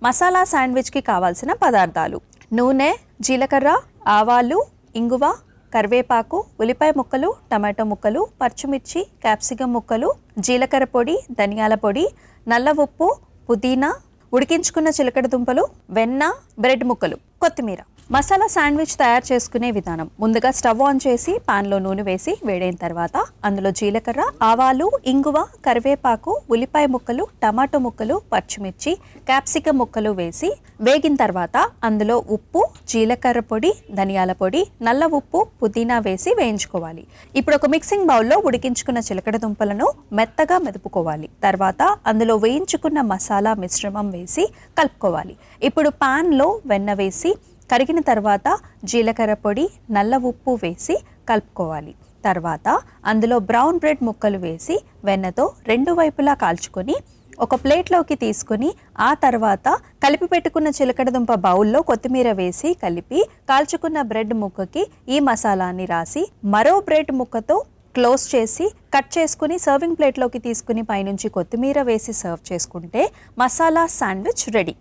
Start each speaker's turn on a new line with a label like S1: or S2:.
S1: మసాలా శాండ్విచ్కి కావాల్సిన పదార్థాలు: నూనె, జీలకర్ర, ఆవాలు, ఇంగువ, కరివేపాకు, ఉల్లిపాయ ముక్కలు, టమాటో ముక్కలు, పచ్చిమిర్చి, క్యాప్సికం ముక్కలు, జీలకర్ర పొడి, ధనియాల పొడి, నల్ల ఉప్పు, పుదీనా, ఉడికించుకున్న చిలకడ దుంపలు, వెన్న, బ్రెడ్ ముక్కలు, కొత్తిమీర. మసాలా శాండ్విచ్ తయారు చేసుకునే విధానం: ముందుగా స్టవ్ ఆన్ చేసి పాన్లో నూనె వేసి వేడైన తర్వాత అందులో జీలకర్ర, ఆవాలు, ఇంగువ, కరివేపాకు, ఉల్లిపాయ ముక్కలు, టమాటో ముక్కలు, పచ్చిమిర్చి, క్యాప్సికం ముక్కలు వేసి వేగిన తర్వాత అందులో ఉప్పు, జీలకర్ర పొడి, ధనియాల పొడి, నల్ల ఉప్పు, పుదీనా వేసి వేయించుకోవాలి. ఇప్పుడు ఒక మిక్సింగ్ బౌల్లో ఉడికించుకున్న చిలకడ దుంపలను మెత్తగా మెదుపుకోవాలి. తర్వాత అందులో వేయించుకున్న మసాలా మిశ్రమం వేసి కలుపుకోవాలి. ఇప్పుడు పాన్లో వెన్న వేసి కరిగిన తర్వాత జీలకర్ర పొడి, నల్ల ఉప్పు వేసి కలుపుకోవాలి. తర్వాత అందులో బ్రౌన్ బ్రెడ్ ముక్కలు వేసి వెన్నతో రెండు వైపులా కాల్చుకొని ఒక ప్లేట్లోకి తీసుకుని ఆ తర్వాత కలిపి పెట్టుకున్న చిలకడదుంప బౌల్లో కొత్తిమీర వేసి కలిపి కాల్చుకున్న బ్రెడ్ ముక్కకి ఈ మసాలాని రాసి మరో బ్రెడ్ ముక్కతో క్లోజ్ చేసి కట్ చేసుకుని సర్వింగ్ ప్లేట్లోకి తీసుకుని పైనుంచి కొత్తిమీర వేసి సర్వ్ చేసుకుంటే మసాలా శాండ్విచ్ రెడీ.